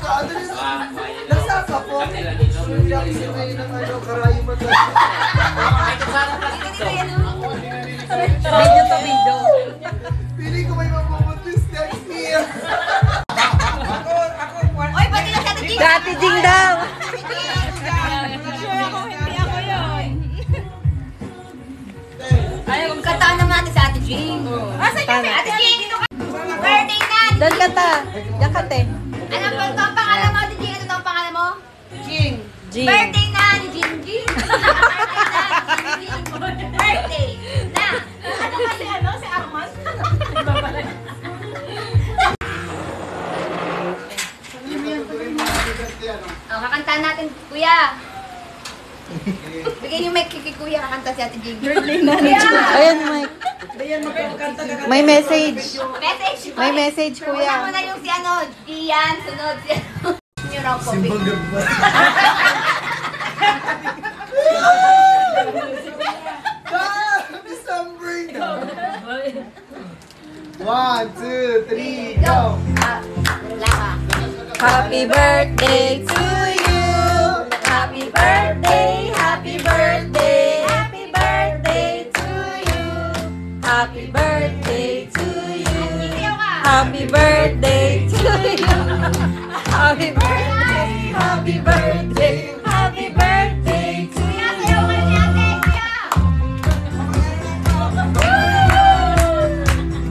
Nasaka po. Hindi ako sinay ng karayuman na. Video to video. Pili ko may mapupuntis next year. Oy, pati na sa Ate Jing. Ate Jing daw. Sure ako, hindi ako yun. Ayaw, kataan naman natin sa Ate Jing. Asa niya si Ate Jing? Birthday na! Doon ka ta. Diyan ka te. Alam mo ito ang pangalan mo, Ate Jing? Ano ito ang pangalan mo? Jing. Jing. Birthday na ni Jing Jing. Birthday na. Ano kasi ano? Si Arman? Kakantahan natin, Kuya. Bigyan yung mic kay Kuya, kakanta si Ate Jing. Birthday na ni Jing. Ayan, Mike. May message. Message. May message, Kuya. Una muna yung si ano, Ian, sunod si ano. Yung rock copy. Simbang gamba. December na. 1, 2, 3, go! Laka. Happy birthday to you. Happy birthday, happy birthday, happy birthday to you. Happy birthday to you. Happy birthday to you. Happy birthday, happy birthday, happy birthday to you.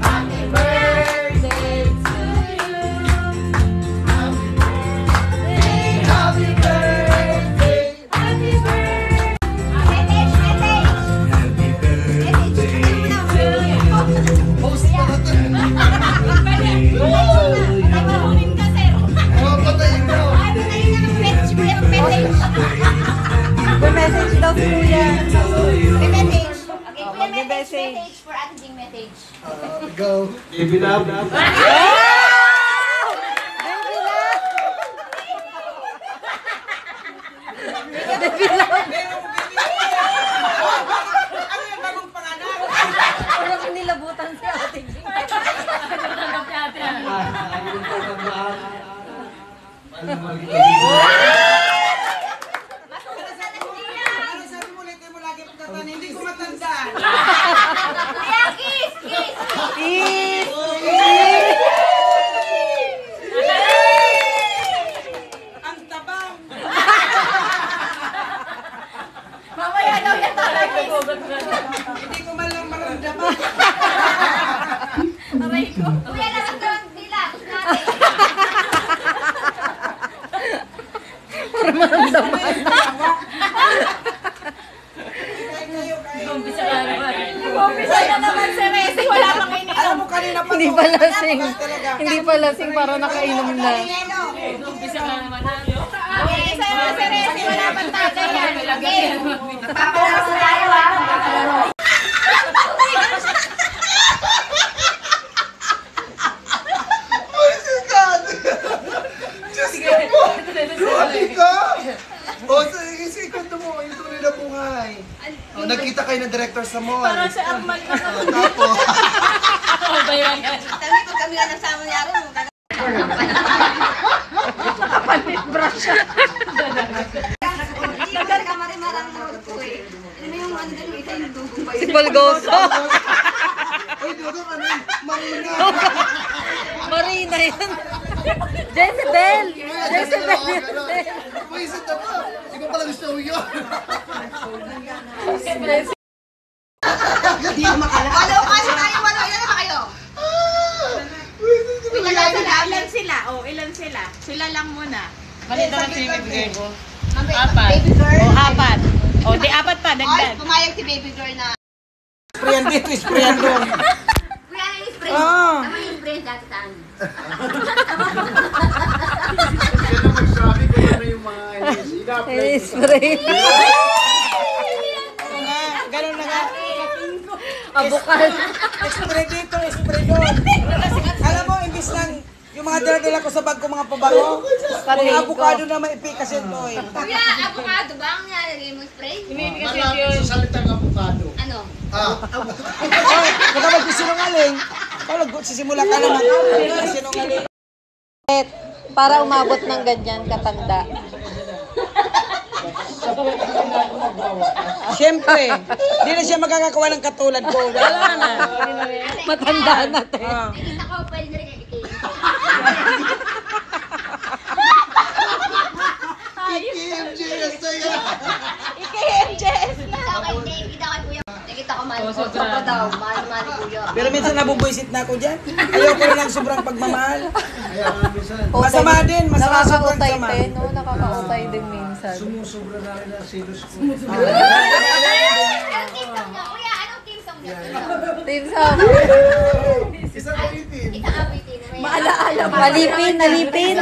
Happy birthday to you. Happy birthday, happy birthday. May message daw si Kuya. Message for Ate Jing message. Go. Give it up. Parang nilabutan si Ate Jing. Hindi ko matandaan. Kuya, kiss! Kiss! Kiss! Ang tabang. Mamaya daw yan talaga. Hindi ko man lang maramdaman. Aray ko. Kuya, naramdaman nila. Gusto natin. Para maramdaman. Umpisa na naman si Resi. Wala pang ininom. Alam mo kanina pa. Hindi pa lasing. Hindi pa lasing para nakainom na. Umpisa na si Resi. Wala pang tagay yan. Papalaro sa tayo ha. Diyos ka po! Grabe ka! O, sige, kwento mo. Yung tunay na buhay. O, nagkita kayo ng director sa mall. Parang si Arman na. Tapos, Sabi ko kami nga nagsama niya rin. Palit brush siya. Hindi ka marimarang road ko eh. Ano mo yung ano din, isa yung dugong ba Si yun? Polgoso. oy, doon ano yun? Marina! Marina yun. Jezebel. Jezebel. Pumisit na ba? Hindi ko pala gusto yun. Hindi ko makala. Walo kasi tayo, walo. Ilan na ba kayo? Ilan sila? Oh, ilan sila? Sila lang muna. Malito na sinibigay mo. Baby girl. Oh, apat. Oh, di apat pa, Ay, dagdag. pumayag si baby girl na. Sprayan dito, sprayan doon. Kuya, ano yung spray? Ah. Tama yung spray dati saan? Yan ang magsabi ko ano yung mga Spray. Oo nga, ganun na nga. Abukal. Spray dito, spray doon. Alam mo, imbis lang, yung mga dala-dala ko sa bag ko, mga pabango, mga avocado na maipi kasi ito eh. Kuya, avocado ba ang nilalagay mo spray? Malapit sa salitang avocado. Ano? Oy, baka magsisinungaling. Ikaw, sisimula ka naman. Sinungaling. Para umabot ng ganyan katanda. Siyempre, hindi na siya magkakakuha ng katulad ko. Wala na. Matanda na, te. Oh. Nakita ko, pwede na rin yung ikin. KMJS na yan. Ika-MJS na. Nakita ko kuya. Nakita ko mahal ko. Sobra daw. Mahal ni kuya. Pero minsan nabubuisit na ako dyan. Ayoko na ng sobrang pagmamahal. Kaya minsan, Masama din, masama sobrang Nakakautay, sama. te, no? Nakakautay din minsan. sumusobra na rin ang silos ko. Anong team song niya? Kuya, anong team song niya? Team Sam. Isa ko itin. Ika-abitin. Maalaala. Alipin, alipin.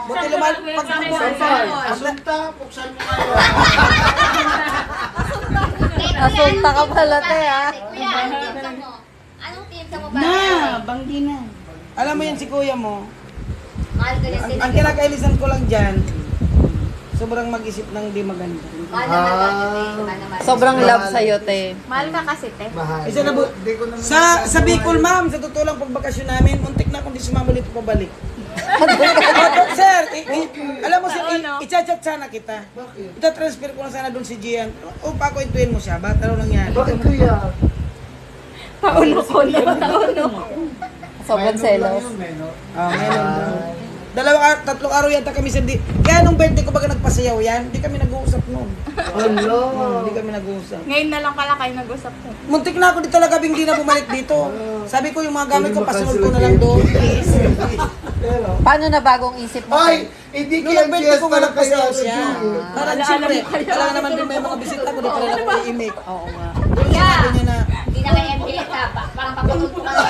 Buti lumal, Asunta, buksan mo kayo. Asunta ka pala, te, ha? Kuya, anong team song mo? Anong team song mo ba? banggi na. Alam mo yan si kuya mo, Mahal ko niya sila. ang kinakailisan ko lang dyan, sobrang mag-isip ng di maganda. Mahal naman ba? Mahal naman. Sobrang love sa'yo, te. Mahal ka kasi, te. Mahal. Isa na bu- Hindi ko naman Sa Bicol, ma'am, sa totoo lang pagbakasyon namin, muntik na akong di sumama ulit pabalik. Sir, alam mo sir, i-chat sana kita. Bakit? Ita-transfer ko na sana doon si Gian. O pa ako intuin mo siya, bata raw nangyari. Bakit kuya? Sobrang selos. Meron. Tatlong araw yata kami sa Kaya nung birthday ko baga nagpasayaw yan, hindi kami nag-uusap noon. Hindi kami nag-uusap. Ngayon na lang pala kayo nag-usap ko. Muntik na ako di talaga hindi na bumalik dito. Sabi ko yung mga gamit ko, pasunod ko na lang doon. Paano na bagong isip mo, Ay, te? hindi Nung nag-birthday KMJS ko nga pala kayo. nagpasayaw siya. Parang siyempre, wala naman din may mga bisita ko, di pala ako i-imake. Oo nga. Sabi niya na, Hindi na kay MJS ha. Parang papatulpo ka na.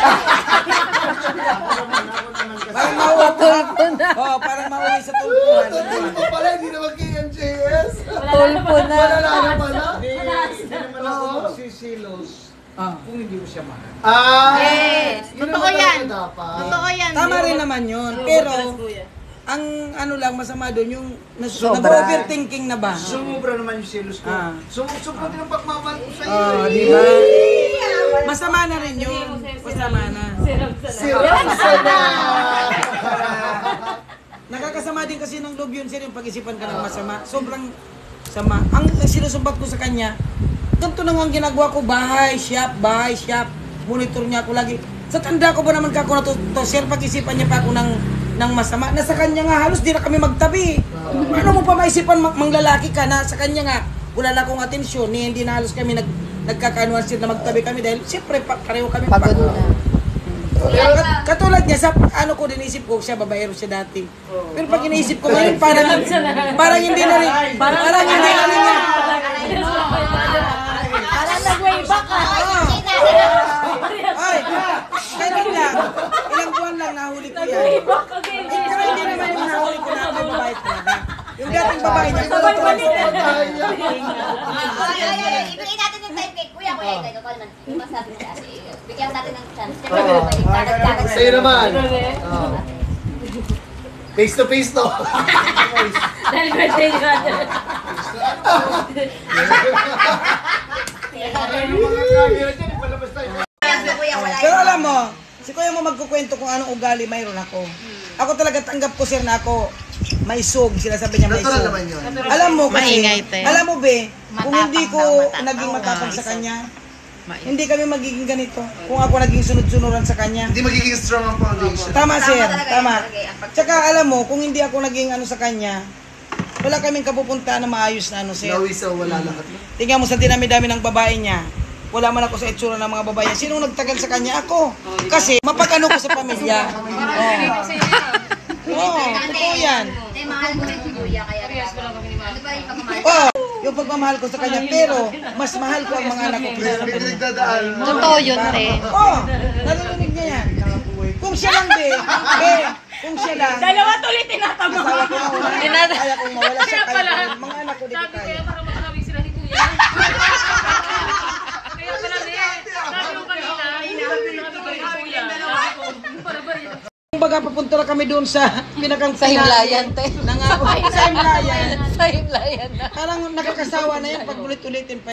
parang mauwi. Tulpo na. Oo, parang mauwi sa tulpuhan. Ito pala, hindi naman KMJS. Tulpo na. Malala pala. Hindi naman ako magsisilos Ah. kung hindi ko siya mahal. Yes. Yun Totoo naman yan. talaga dapat. Totoo yan. Tama rin naman yun, pero ang ano lang masama doon yung Sobra. nag-overthinking na ba? Sumubra naman yung silos ko. Ah. Sumubra din ang pagmamahal ko sa'yo. Oh, di ba? Masama na rin yun. Masama na. Nakakasama din kasi ng loob yun, sir, yung pag-isipan ka ng masama. Sobrang sama. Ang sinusumbat ko sa kanya, ganito na nga ang ginagawa ko, bahay, shop, monitor niya ako lagi. Sa tanda ko ba naman kako na to, sir, pag-isipan niya pa ako ng masama. Nasa kanya nga, halos di na kami magtabi. Ano mo pa maisipan, manglalaki ka na, sa kanya nga, wala na akong atensyon, hindi na halos kami nagkakanuan sir na magtabi kami dahil siyempre pareho kami Pagod na. Katulad niya, sa ano ko din isip ko, siya babaero siya dati. Pero pag iniisip ko ngayon, parang hindi na rin, parang hindi na rin niya. Parang nag-way back ka. Ay, ganyan lang. Ilang buwan lang nahuli ko yan. Pero hindi naman yung nahuli ko na may babae talaga. Yung dating babae niya, Ibigay natin yung time cake. Kuya, ikaw naman. Mas natin si Ate. Bigyan natin ng chance. Siyempre, babalik. Sa'yo naman. Face to face to. Dahil birthday ni Roger. Pero alam mo, si kuya mo magkukwento kung anong ugali mayroon ako. Ako talaga tanggap ko sir na ako may sog, sila sabi niya may Natural sog. naman yun. Alam mo kasi, Maingay, te. alam mo be, kung hindi ko matapang. naging matapang sa kanya, hindi kami magiging ganito. Kung ako naging sunod-sunuran sa kanya. Hindi magiging strong ang foundation. Tama sir, talaga tama. yun, talaga yan. Tsaka alam mo, kung hindi ako naging ano sa kanya, wala kaming kapupuntahan na maayos na ano sir. Nawi sa wala lahat. Tingnan mo sa dinami-dami ng babae niya. Wala man ako sa itsura ng mga babae. Sinong nagtagal sa kanya? Ako. Kasi mapag-ano ko sa pamilya. Oo, totoo yan. Hindi, mahal ko rin si Kuya. Kaya ano ba yung pagmamahal? Oo, yung pagmamahal ko sa kanya. Pero, mas mahal ko ang mga anak ko. May pinagdadaan mo. Totoo yun, te. Oo, narinig niya yan. Kung siya lang, kung siya lang. Dalawa tuloy tinatama. Asawa ko mawala. Kaya kong mawala siya. Kaya mga anak ko di ko kaya. Para makakawin sila ni Kuya. Kaya pala sabi ko kanina, hinahabol na kami kay Kuya. Sabi ko, para ba yan? Kumbaga, papunta na kami doon sa pinakang Sa himlayan, te. Nangako sa himlayan. Sa himlayan na. Parang nakakasawa na yan pag ulit-ulitin pa.